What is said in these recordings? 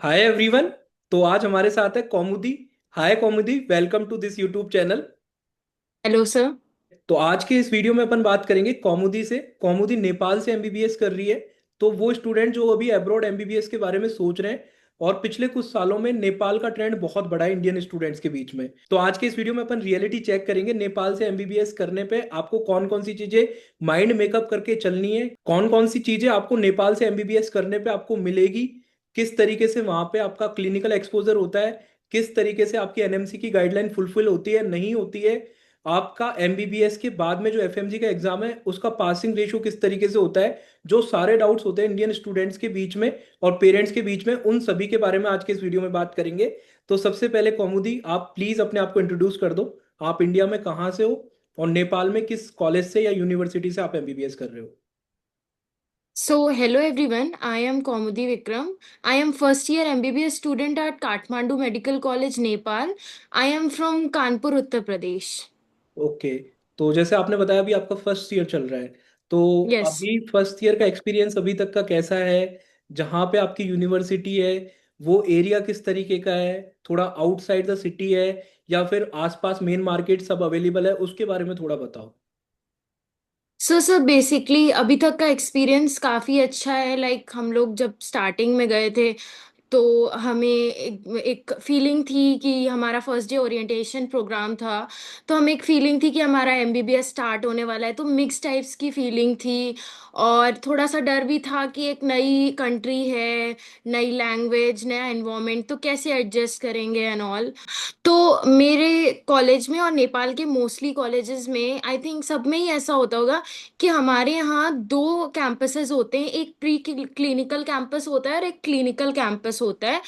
Hi everyone. तो आज हमारे साथ है Kaumudi. Hi Kaumudi, welcome to this YouTube channel. Hello sir. तो आज के इस वीडियो में अपन बात करेंगे कौमुदी से। कौमुदी नेपाल से एमबीबीएस कर रही है। तो वो स्टूडेंट जो अभी अब्रॉड एमबीबीएस के बारे में सोच रहे हैं, और पिछले कुछ सालों में नेपाल का ट्रेंड बहुत बड़ा है इंडियन स्टूडेंट्स के बीच में। तो आज के इस वीडियो में अपन रियलिटी चेक करेंगे नेपाल से एमबीबीएस करने पे आपको कौन कौन सी चीजें माइंड मेकअप करके चलनी है, कौन कौन सी चीजें आपको नेपाल से एमबीबीएस करने पे आपको मिलेगी, किस तरीके से वहां पे आपका क्लिनिकल एक्सपोजर होता है, किस तरीके से आपकी एनएमसी की गाइडलाइन फुलफिल होती है नहीं होती है, आपका एमबीबीएस के बाद में जो एफएमजी का एग्जाम है उसका पासिंग रेशियो किस तरीके से होता है। जो सारे डाउट्स होते हैं इंडियन स्टूडेंट्स के बीच में और पेरेंट्स के बीच में, उन सभी के बारे में आज के इस वीडियो में बात करेंगे। तो सबसे पहले कौमुदी, आप प्लीज अपने आप को इंट्रोड्यूस कर दो। आप इंडिया में कहाँ से हो और नेपाल में किस कॉलेज से या यूनिवर्सिटी से आप एमबीबीएस कर रहे हो? So, hello everyone. I am Kaumudi Vikram. I am first year MBBS student at Kathmandu Medical College, Nepal. I am from Kanpur, Uttar Pradesh. Okay. तो जैसे आपने बताया अभी आपका फर्स्ट ईयर चल रहा है, तो Yes. अभी फर्स्ट ईयर का एक्सपीरियंस अभी तक का कैसा है? जहाँ पे आपकी यूनिवर्सिटी है वो एरिया किस तरीके का है? थोड़ा आउटसाइड द सिटी है या फिर आसपास मेन मार्केट सब अवेलेबल है? उसके बारे में थोड़ा बताओ। सो सर बेसिकली अभी तक का एक्सपीरियंस काफ़ी अच्छा है। हम लोग जब स्टार्टिंग में गए थे तो हमें एक फीलिंग थी कि हमारा फर्स्ट डे ओरिएंटेशन प्रोग्राम था। तो हमें एक फीलिंग थी कि हमारा एमबीबीएस स्टार्ट होने वाला है, तो मिक्स टाइप्स की फीलिंग थी। और थोड़ा सा डर भी था कि एक नई कंट्री है, नई लैंग्वेज, नया एनवायरनमेंट, तो कैसे एडजस्ट करेंगे एंड ऑल। तो मेरे कॉलेज में और नेपाल के मोस्टली कॉलेजेस में आई थिंक सब में ही ऐसा होता होगा कि हमारे यहाँ दो कैंपसेस होते हैं। एक प्री क्लिनिकल कैंपस होता है और एक क्लिनिकल कैंपस होता है।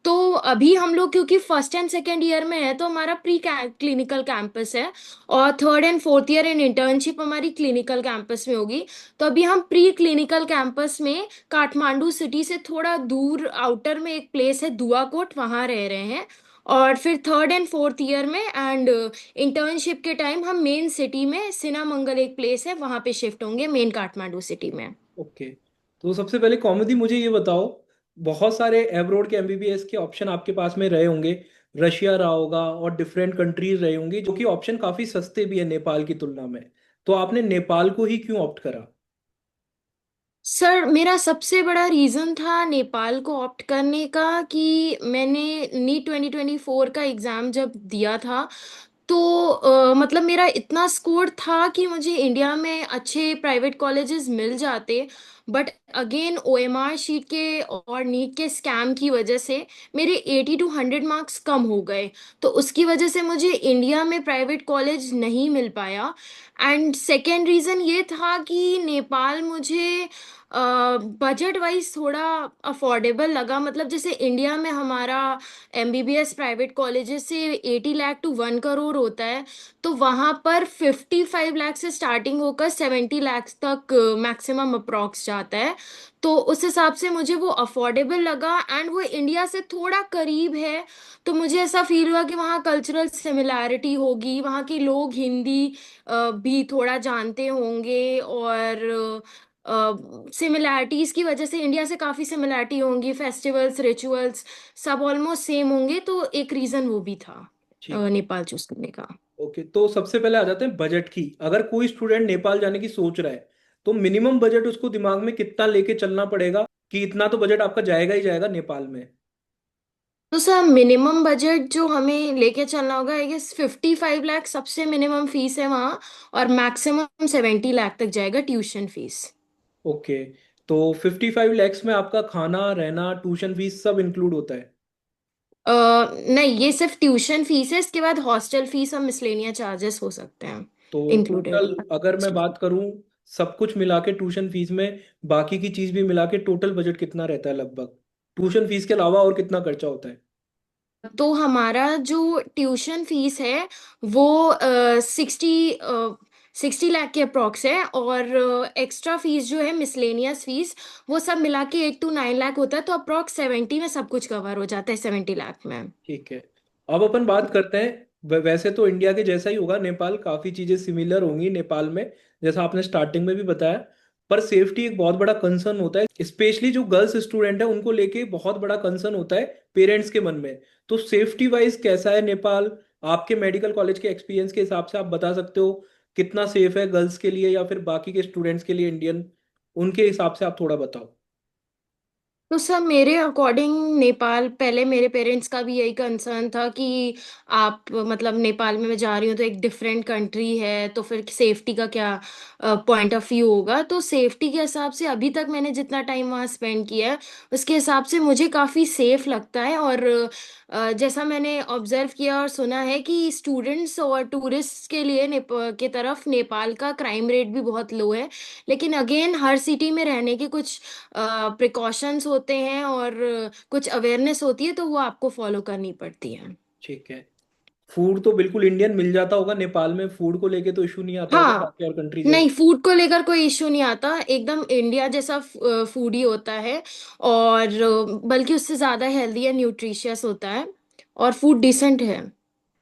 तो अभी हम लोग क्योंकि फर्स्ट एंड सेकेंड ईयर में है तो हमारा प्री क्लिनिकल कैंपस है, और third and fourth year in internship हमारी क्लिनिकल कैंपस में होगी। तो अभी हम प्री क्लिनिकल कैंपस में काठमांडू सिटी से थोड़ा दूर आउटर में एक प्लेस है दुआकोट, वहाँ रह रहे हैं। और फिर थर्ड एंड फोर्थ ईयर में एंड इंटर्नशिप के टाइम हम मेन सिटी में सिनामंगल एक प्लेस है वहां पे शिफ्ट होंगे, मेन काठमांडू सिटी में। ओके। तो सबसे पहले कॉमेडी मुझे ये बताओ, बहुत सारे एब्रोड के एमबीबीएस के ऑप्शन आपके पास में रहे होंगे। रशिया रहा होगा और डिफरेंट कंट्रीज रहे होंगी, जो कि ऑप्शन काफी सस्ते भी है नेपाल की तुलना में। तो आपने नेपाल को ही क्यों ऑप्ट करा? सर मेरा सबसे बड़ा रीज़न था नेपाल को ऑप्ट करने का कि मैंने नीट 2024 का एग्ज़ाम जब दिया था तो मतलब मेरा इतना स्कोर था कि मुझे इंडिया में अच्छे प्राइवेट कॉलेजेस मिल जाते। बट अगेन ओएमआर शीट के और नीट के स्कैम की वजह से मेरे 80 to 100 मार्क्स कम हो गए। तो उसकी वजह से मुझे इंडिया में प्राइवेट कॉलेज नहीं मिल पाया। एंड सेकेंड रीज़न ये था कि नेपाल मुझे बजट वाइज थोड़ा अफोर्डेबल लगा। मतलब जैसे इंडिया में हमारा एमबीबीएस प्राइवेट कॉलेजेस से 80 लाख टू 1 करोड़ होता है, तो वहाँ पर 55 लाख से स्टार्टिंग होकर 70 लाख तक मैक्सिमम अप्रॉक्स जाता है। तो उस हिसाब से मुझे वो अफोर्डेबल लगा एंड वो इंडिया से थोड़ा करीब है। तो मुझे ऐसा फील हुआ कि वहाँ कल्चरल सिमिलैरिटी होगी, वहाँ के लोग हिंदी भी थोड़ा जानते होंगे, और सिमिलैरिटीज की वजह से इंडिया से काफ़ी सिमिलैरिटी होंगी, फेस्टिवल्स, रिचुअल्स सब ऑलमोस्ट सेम होंगे। तो एक रीज़न वो भी था ठीक। नेपाल चूज करने का। ओके, तो सबसे पहले आ जाते हैं बजट की। अगर कोई स्टूडेंट नेपाल जाने की सोच रहा है तो मिनिमम बजट उसको दिमाग में कितना लेके चलना पड़ेगा कि इतना तो बजट आपका जाएगा ही जाएगा नेपाल में? तो सर मिनिमम बजट जो हमें लेके चलना होगा आई गेस 55 लाख सबसे मिनिमम फीस है वहाँ, और मैक्सिमम 70 लाख तक जाएगा ट्यूशन फीस। ओके। तो 55 लैक्स में आपका खाना रहना ट्यूशन फीस सब इंक्लूड होता है? नहीं, ये सिर्फ ट्यूशन फीस है, इसके बाद हॉस्टल फीस और मिसलेनिया चार्जेस हो सकते हैं तो इंक्लूडेड। टोटल अगर मैं बात करूं, सब कुछ मिला के ट्यूशन फीस में बाकी की चीज भी मिला के टोटल बजट कितना रहता है लगभग? ट्यूशन फीस के अलावा और कितना खर्चा होता है? तो हमारा जो ट्यूशन फीस है वो 60 लाख के अप्रॉक्स है, और एक्स्ट्रा फीस जो है मिसलेनियस फीस वो सब मिला के 8 to 9 लाख होता है। तो अप्रॉक्स 70 में सब कुछ कवर हो जाता है, 70 लाख में। ठीक है। अब अपन बात करते हैं, वैसे तो इंडिया के जैसा ही होगा नेपाल, काफी चीजें सिमिलर होंगी नेपाल में, जैसा आपने स्टार्टिंग में भी बताया। पर सेफ्टी एक बहुत बड़ा कंसर्न होता है, स्पेशली जो गर्ल्स स्टूडेंट है उनको लेके बहुत बड़ा कंसर्न होता है पेरेंट्स के मन में। तो सेफ्टी वाइज कैसा है नेपाल? आपके मेडिकल कॉलेज के एक्सपीरियंस के हिसाब से आप बता सकते हो कितना सेफ है गर्ल्स के लिए या फिर बाकी के स्टूडेंट्स के लिए इंडियन, उनके हिसाब से आप थोड़ा बताओ। तो सर मेरे अकॉर्डिंग नेपाल, पहले मेरे पेरेंट्स का भी यही कंसर्न था कि आप मतलब नेपाल में मैं जा रही हूँ तो एक डिफरेंट कंट्री है, तो फिर सेफ्टी का क्या पॉइंट ऑफ व्यू होगा। तो सेफ्टी के हिसाब से अभी तक मैंने जितना टाइम वहाँ स्पेंड किया है उसके हिसाब से मुझे काफ़ी सेफ लगता है। और जैसा मैंने ऑब्जर्व किया और सुना है कि स्टूडेंट्स और टूरिस्ट के लिए के तरफ नेपाल का क्राइम रेट भी बहुत लो है। लेकिन अगेन हर सिटी में रहने के कुछ प्रिकॉशंस होते हैं और कुछ अवेयरनेस होती है, तो वो आपको फॉलो करनी पड़ती है। ठीक है। फूड तो बिल्कुल इंडियन मिल जाता होगा नेपाल में, फूड को लेके तो इशू नहीं आता होगा हाँ, बाकी और कंट्री नहीं जैसे। फूड को लेकर कोई इश्यू नहीं आता, एकदम इंडिया जैसा फूड ही होता है। और बल्कि उससे ज़्यादा हेल्दी या न्यूट्रिशियस होता है, और फूड डिसेंट है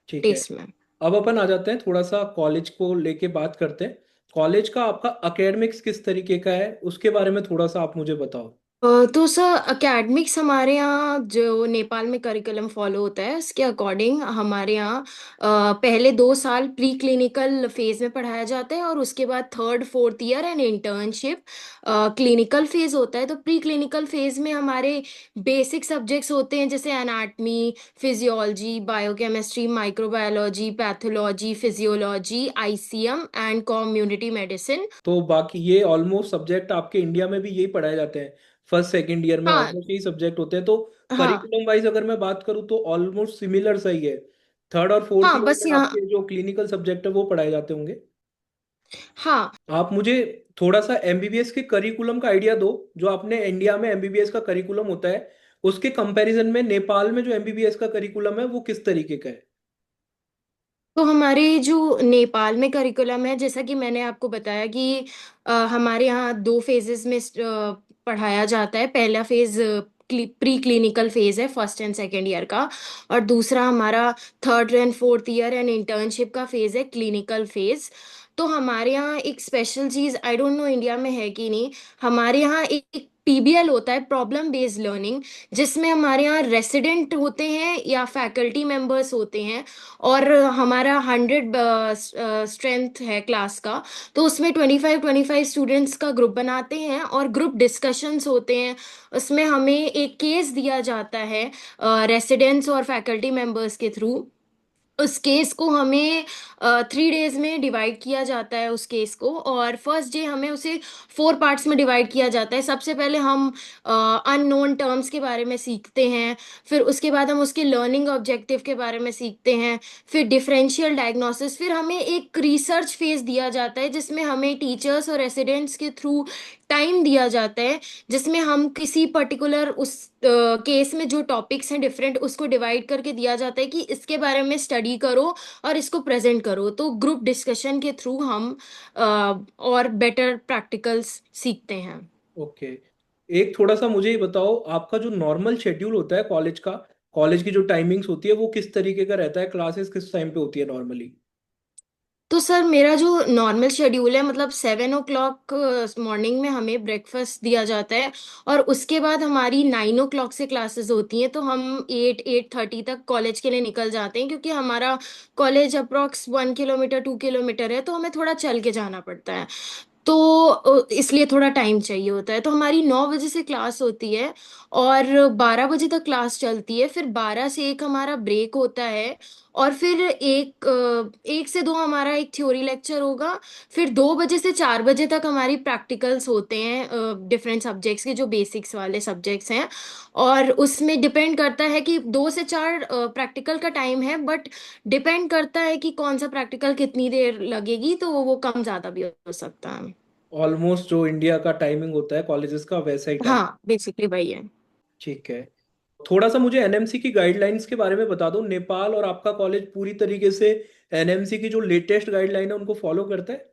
ठीक है। टेस्ट में। अब अपन आ जाते हैं थोड़ा सा कॉलेज को लेके बात करते हैं। कॉलेज का आपका एकेडमिक्स किस तरीके का है उसके बारे में थोड़ा सा आप मुझे बताओ। तो सर एकेडमिक्स हमारे यहाँ जो नेपाल में करिकुलम फॉलो होता है उसके अकॉर्डिंग हमारे यहाँ पहले 2 साल प्री क्लिनिकल फेज में पढ़ाया जाता है, और उसके बाद third fourth year and internship clinical phase होता है। तो प्री क्लिनिकल फेज में हमारे बेसिक सब्जेक्ट्स होते हैं जैसे anatomy, physiology, biochemistry, microbiology, pathology, physiology, ICM and community medicine. तो बाकी ये ऑलमोस्ट सब्जेक्ट आपके इंडिया में भी यही पढ़ाए जाते हैं, फर्स्ट सेकंड ईयर में हाँ ऑलमोस्ट यही सब्जेक्ट होते हैं। तो हाँ करिकुलम वाइज अगर मैं बात करूँ तो ऑलमोस्ट सिमिलर सही है। थर्ड और फोर्थ हाँ, ईयर बस में यहाँ। आपके जो क्लिनिकल सब्जेक्ट है वो पढ़ाए जाते होंगे। हाँ आप मुझे थोड़ा सा एमबीबीएस के करिकुलम का आइडिया दो। जो आपने इंडिया में एमबीबीएस का करिकुलम होता है उसके कंपैरिजन में नेपाल में जो एमबीबीएस का करिकुलम है वो किस तरीके का है? तो हमारे जो नेपाल में करिकुलम है, जैसा कि मैंने आपको बताया कि हमारे यहाँ 2 फेजेस में पढ़ाया जाता है। पहला फेज प्री क्लिनिकल फेज है, फर्स्ट एंड सेकेंड ईयर का। और दूसरा हमारा third and fourth year and internship का फेज है, क्लिनिकल फेज। तो हमारे यहाँ एक special cheese, I don't know India में है कि नहीं, हमारे यहाँ एक पीबीएल होता है, प्रॉब्लम बेस्ड लर्निंग, जिसमें हमारे यहाँ रेसिडेंट होते हैं या फैकल्टी मेंबर्स होते हैं। और हमारा 100 स्ट्रेंथ है क्लास का। तो उसमें 25 स्टूडेंट्स का ग्रुप बनाते हैं और ग्रुप डिस्कशंस होते हैं। उसमें हमें एक केस दिया जाता है रेसिडेंट्स और फैकल्टी मेंबर्स के थ्रू। उस केस को हमें 3 डेज में डिवाइड किया जाता है उस केस को। और फर्स्ट डे हमें उसे 4 पार्ट्स में डिवाइड किया जाता है। सबसे पहले हम अननोन टर्म्स के बारे में सीखते हैं, फिर उसके बाद हम उसके लर्निंग ऑब्जेक्टिव के बारे में सीखते हैं, फिर डिफरेंशियल डायग्नोसिस, फिर हमें एक रिसर्च फेज दिया जाता है जिसमें हमें टीचर्स और रेसिडेंट्स के थ्रू टाइम दिया जाता है, जिसमें हम किसी पर्टिकुलर उस केस में जो टॉपिक्स हैं डिफरेंट, उसको डिवाइड करके दिया जाता है कि इसके बारे में स्टडी करो और इसको प्रेजेंट करो। तो ग्रुप डिस्कशन के थ्रू हम और बेटर प्रैक्टिकल्स सीखते हैं। ओके। एक थोड़ा सा मुझे ये बताओ, आपका जो नॉर्मल शेड्यूल होता है कॉलेज का, कॉलेज की जो टाइमिंग्स होती है वो किस तरीके का रहता है? क्लासेस किस टाइम पे होती है नॉर्मली? तो सर मेरा जो नॉर्मल शेड्यूल है, मतलब 7 ओ क्लॉक मॉर्निंग में हमें ब्रेकफास्ट दिया जाता है। और उसके बाद हमारी 9 ओ क्लॉक से क्लासेस होती हैं, तो हम 8-8:30 तक कॉलेज के लिए निकल जाते हैं, क्योंकि हमारा कॉलेज अप्रॉक्स 1 किलोमीटर 2 किलोमीटर है, तो हमें थोड़ा चल के जाना पड़ता है। तो इसलिए थोड़ा टाइम चाहिए होता है। तो हमारी 9 बजे से क्लास होती है और 12 बजे तक क्लास चलती है। फिर 12 से 1 हमारा ब्रेक होता है। और फिर 1 से 2 हमारा एक थ्योरी लेक्चर होगा। फिर 2 बजे से 4 बजे तक हमारी प्रैक्टिकल्स होते हैं डिफरेंट सब्जेक्ट्स के, जो बेसिक्स वाले सब्जेक्ट्स हैं। और उसमें डिपेंड करता है कि 2 से 4 प्रैक्टिकल का टाइम है, बट डिपेंड करता है कि कौन सा प्रैक्टिकल कितनी देर लगेगी, तो वो कम ज़्यादा भी हो सकता है। ऑलमोस्ट जो इंडिया का टाइमिंग होता है कॉलेजेस का वैसा ही टाइम। हाँ बेसिकली वही है। ठीक है। थोड़ा सा मुझे एनएमसी की गाइडलाइंस के बारे में बता दो। नेपाल और आपका कॉलेज पूरी तरीके से एनएमसी की जो लेटेस्ट गाइडलाइन है उनको फॉलो करता है?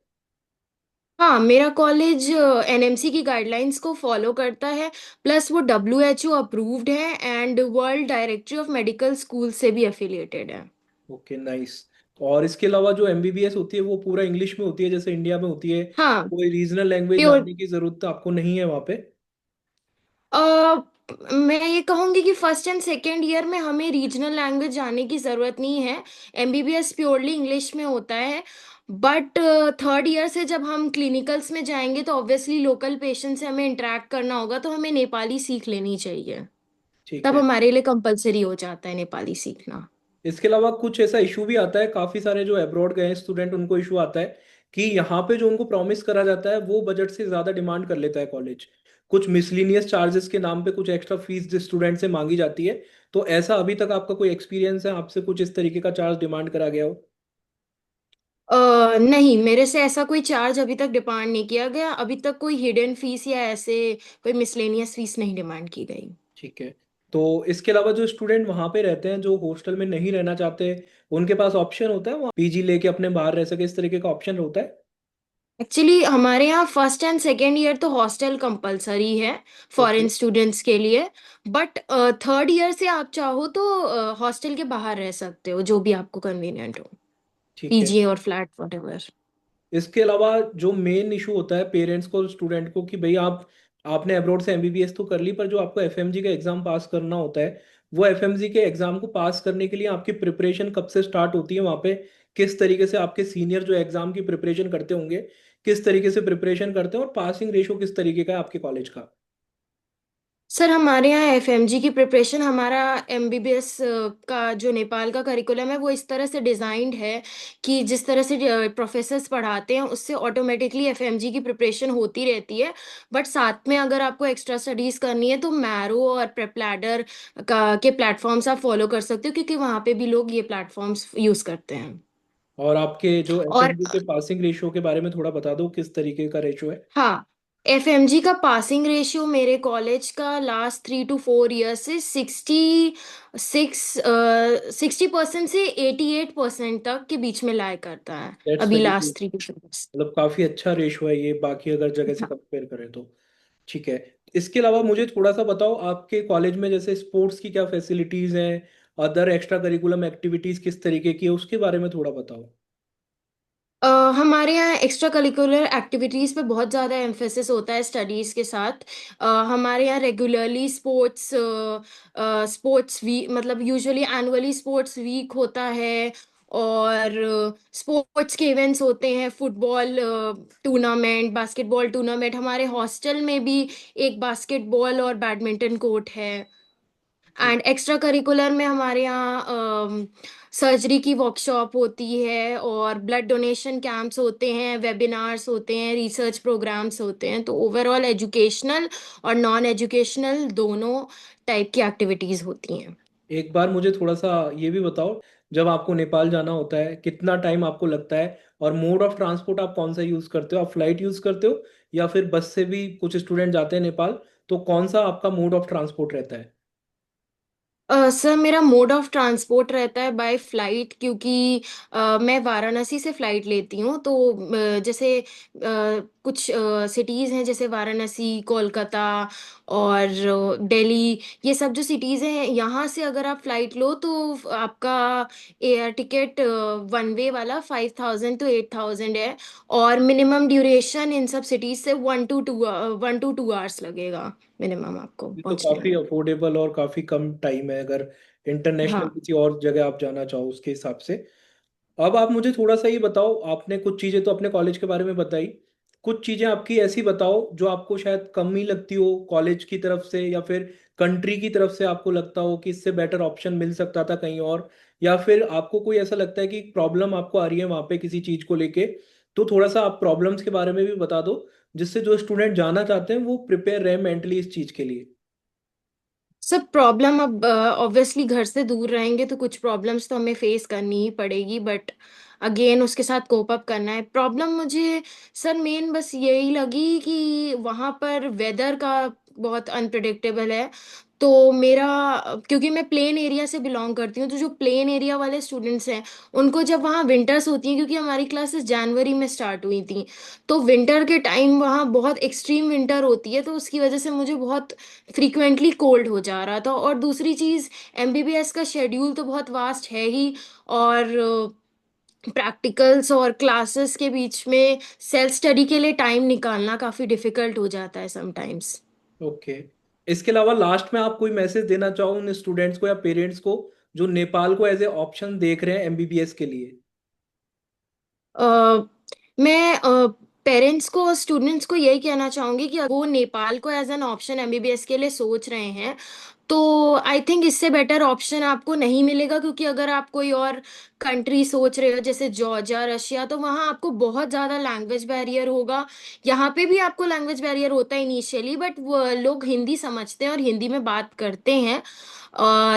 हाँ, मेरा कॉलेज एनएमसी की गाइडलाइंस को फॉलो करता है। प्लस वो WHO अप्रूव्ड है and world directory of medical school से भी एफिलिएटेड है। Okay nice. और इसके अलावा जो एमबीबीएस होती है वो पूरा इंग्लिश में होती है जैसे इंडिया में होती है, हाँ। कोई रीजनल लैंग्वेज प्योर। जानने की जरूरत तो आपको नहीं है वहाँ पे? अ, मैं ये कहूँगी कि फर्स्ट एंड सेकेंड ईयर में हमें रीजनल लैंग्वेज जानने की ज़रूरत नहीं है। एमबीबीएस प्योरली इंग्लिश में होता है। बट थर्ड ईयर से जब हम क्लिनिकल्स में जाएंगे तो ऑब्वियसली लोकल पेशेंट से हमें इंटरेक्ट करना होगा, तो हमें नेपाली सीख लेनी चाहिए। ठीक तब है। हमारे लिए कंपलसरी हो जाता है नेपाली सीखना। इसके अलावा कुछ ऐसा इशू भी आता है, काफी सारे जो अब्रॉड गए हैं स्टूडेंट उनको इशू आता है कि यहाँ पे जो उनको प्रॉमिस करा जाता है वो बजट से ज्यादा डिमांड कर लेता है कॉलेज। कुछ मिसलिनियस चार्जेस के नाम पे कुछ एक्स्ट्रा फीस स्टूडेंट से मांगी जाती है। तो ऐसा अभी तक आपका कोई एक्सपीरियंस है, आपसे कुछ इस तरीके का चार्ज डिमांड करा गया हो? नहीं, मेरे से ऐसा कोई चार्ज अभी तक डिमांड नहीं किया गया। अभी तक कोई हिडन फीस या ऐसे कोई मिसलेनियस फीस नहीं डिमांड की गई। ठीक है। तो इसके अलावा जो स्टूडेंट वहाँ पे रहते हैं जो हॉस्टल में नहीं रहना चाहते, उनके पास ऑप्शन होता है वहाँ पीजी लेके अपने बाहर रह सके, इस तरीके का ऑप्शन होता है? एक्चुअली हमारे यहाँ फर्स्ट एंड सेकेंड ईयर तो हॉस्टल कंपलसरी है ओके। फॉरेन स्टूडेंट्स के लिए। बट थर्ड ईयर से आप चाहो तो हॉस्टल के बाहर रह सकते हो, जो भी आपको कन्वीनियंट हो। ठीक है। पीजी और फ्लैट वटेवर। इसके अलावा जो मेन इशू होता है पेरेंट्स को स्टूडेंट को कि भाई आप आपने अब्रॉड से एमबीबीएस तो कर ली, पर जो आपको एफएमजी का एग्जाम पास करना होता है, वो एफएमजी के एग्जाम को पास करने के लिए आपकी प्रिपरेशन कब से स्टार्ट होती है वहाँ पे? किस तरीके से आपके सीनियर जो एग्जाम की प्रिपरेशन करते होंगे, किस तरीके से प्रिपरेशन करते हैं, और पासिंग रेशो किस तरीके का है आपके कॉलेज का? सर हमारे यहाँ एफएमजी की प्रिपरेशन, हमारा एमबीबीएस का जो नेपाल का करिकुलम है वो इस तरह से डिज़ाइंड है कि जिस तरह से प्रोफेसर्स पढ़ाते हैं उससे ऑटोमेटिकली एफएमजी की प्रिपरेशन होती रहती है। बट साथ में अगर आपको एक्स्ट्रा स्टडीज़ करनी है तो मैरो और प्रेपलैडर का के प्लेटफॉर्म्स आप फॉलो कर सकते हो, क्योंकि वहाँ पे भी लोग ये प्लेटफॉर्म्स यूज़ करते हैं। और आपके जो और एफएमजी के पासिंग रेशो के बारे में थोड़ा बता दो, किस तरीके का रेशो है? हाँ, एफएमजी का पासिंग रेशियो मेरे कॉलेज का लास्ट 3 to 4 ईयर से 60% से 88% तक के बीच में लाई करता है। दैट्स अभी very good. Last 3 to 4 years. मतलब काफी अच्छा रेशो है ये बाकी अगर जगह से हाँ। कंपेयर करें तो। ठीक है। इसके अलावा मुझे थोड़ा सा बताओ आपके कॉलेज में जैसे स्पोर्ट्स की क्या फैसिलिटीज हैं, अदर एक्स्ट्रा करिकुलम एक्टिविटीज किस तरीके की है, उसके बारे में थोड़ा बताओ। हमारे यहाँ एक्स्ट्रा करिकुलर एक्टिविटीज़ पे बहुत ज़्यादा एम्फेसिस होता है स्टडीज़ के साथ। हमारे यहाँ रेगुलरली स्पोर्ट्स वीक, मतलब यूजुअली एनुअली स्पोर्ट्स वीक होता है। और स्पोर्ट्स के इवेंट्स होते हैं, फुटबॉल टूर्नामेंट, बास्केटबॉल टूर्नामेंट। हमारे हॉस्टल में भी एक बास्केटबॉल और बैडमिंटन कोर्ट है। ठीक। एंड एक्स्ट्रा करिकुलर में हमारे यहाँ सर्जरी की वर्कशॉप होती है, और ब्लड डोनेशन कैंप्स होते हैं, वेबिनार्स होते हैं, रिसर्च प्रोग्राम्स होते हैं। तो ओवरऑल एजुकेशनल और नॉन एजुकेशनल दोनों टाइप की एक्टिविटीज़ होती हैं। एक बार मुझे थोड़ा सा ये भी बताओ, जब आपको नेपाल जाना होता है कितना टाइम आपको लगता है, और मोड ऑफ ट्रांसपोर्ट आप कौन सा यूज करते हो? आप फ्लाइट यूज करते हो या फिर बस से भी कुछ स्टूडेंट जाते हैं नेपाल, तो कौन सा आपका मोड ऑफ ट्रांसपोर्ट रहता है? सर मेरा मोड ऑफ ट्रांसपोर्ट रहता है बाय फ्लाइट, क्योंकि मैं वाराणसी से फ़्लाइट लेती हूँ। तो जैसे कुछ सिटीज़ हैं जैसे वाराणसी, कोलकाता और दिल्ली, ये सब जो सिटीज़ हैं यहाँ से अगर आप फ़्लाइट लो तो आपका एयर टिकट वन वे वाला 5,000 to 8,000 है। और मिनिमम ड्यूरेशन इन सब सिटीज़ से 1 to 2 आवर्स लगेगा मिनिमम आपको ये तो पहुँचने काफी में। अफोर्डेबल और काफी कम टाइम है अगर इंटरनेशनल हाँ। किसी और जगह आप जाना चाहो उसके हिसाब से। अब आप मुझे थोड़ा सा ये बताओ, आपने कुछ चीजें तो अपने कॉलेज के बारे में बताई, कुछ चीजें आपकी ऐसी बताओ जो आपको शायद कम ही लगती हो कॉलेज की तरफ से, या फिर कंट्री की तरफ से आपको लगता हो कि इससे बेटर ऑप्शन मिल सकता था कहीं और, या फिर आपको कोई ऐसा लगता है कि प्रॉब्लम आपको आ रही है वहां पे किसी चीज को लेके। तो थोड़ा सा आप प्रॉब्लम्स के बारे में भी बता दो, जिससे जो स्टूडेंट जाना चाहते हैं वो प्रिपेयर रहे मेंटली इस चीज के लिए। सब प्रॉब्लम, अब ऑब्वियसली घर से दूर रहेंगे तो कुछ प्रॉब्लम्स तो हमें फेस करनी ही पड़ेगी। बट अगेन उसके साथ कोप अप करना है। प्रॉब्लम मुझे सर मेन बस यही लगी कि वहाँ पर वेदर का बहुत अनप्रडिक्टेबल है। तो मेरा, क्योंकि मैं प्लेन एरिया से बिलोंग करती हूँ, तो जो प्लेन एरिया वाले स्टूडेंट्स हैं उनको जब वहाँ विंटर्स होती हैं, क्योंकि हमारी क्लासेस जनवरी में स्टार्ट हुई थी, तो विंटर के टाइम वहाँ बहुत एक्सट्रीम विंटर होती है। तो उसकी वजह से मुझे बहुत फ्रीक्वेंटली कोल्ड हो जा रहा था। और दूसरी चीज़, एमबीबीएस का शेड्यूल तो बहुत वास्ट है ही। और प्रैक्टिकल्स और क्लासेस के बीच में सेल्फ स्टडी के लिए टाइम निकालना काफ़ी डिफिकल्ट हो जाता है समटाइम्स। ओके। इसके अलावा लास्ट में आप कोई मैसेज देना चाहो उन स्टूडेंट्स को या पेरेंट्स को जो नेपाल को एज ए ऑप्शन देख रहे हैं एमबीबीएस के लिए? मैं पेरेंट्स को और स्टूडेंट्स को यही कहना चाहूँगी कि अगर वो नेपाल को एज एन ऑप्शन एमबीबीएस के लिए सोच रहे हैं, तो आई थिंक इससे बेटर ऑप्शन आपको नहीं मिलेगा, क्योंकि अगर आप कोई और कंट्री सोच रहे हो जैसे जॉर्जिया, रशिया, तो वहाँ आपको बहुत ज़्यादा लैंग्वेज बैरियर होगा। यहाँ पे भी आपको लैंग्वेज बैरियर होता है इनिशियली, बट वो लोग हिंदी समझते हैं और हिंदी में बात करते हैं।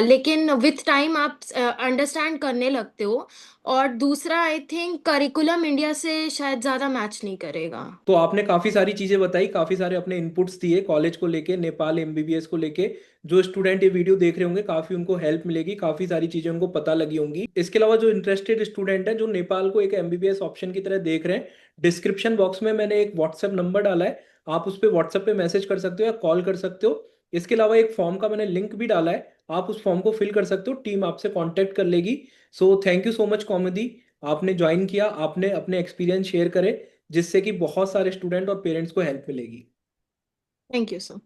लेकिन विथ टाइम आप अंडरस्टैंड करने लगते हो। और दूसरा, आई थिंक करिकुलम इंडिया से शायद ज़्यादा मैच नहीं करेगा। तो आपने काफी सारी चीजें बताई, काफी सारे अपने इनपुट्स दिए कॉलेज को लेके, नेपाल एमबीबीएस को लेके। जो स्टूडेंट ये वीडियो देख रहे होंगे काफी उनको हेल्प मिलेगी, काफी सारी चीजें उनको पता लगी होंगी। इसके अलावा जो इंटरेस्टेड स्टूडेंट हैं जो नेपाल को एक एमबीबीएस ऑप्शन की तरह देख रहे हैं, डिस्क्रिप्शन बॉक्स में मैंने एक व्हाट्सएप नंबर डाला है, आप उस पर व्हाट्सएप पे मैसेज कर सकते हो या कॉल कर सकते हो। इसके अलावा एक फॉर्म का मैंने लिंक भी डाला है, आप उस फॉर्म को फिल कर सकते हो, टीम आपसे कॉन्टेक्ट कर लेगी। So thank you so much comedy, आपने ज्वाइन किया, आपने अपने एक्सपीरियंस शेयर करे, जिससे कि बहुत सारे स्टूडेंट और पेरेंट्स को हेल्प मिलेगी। Thank you sir.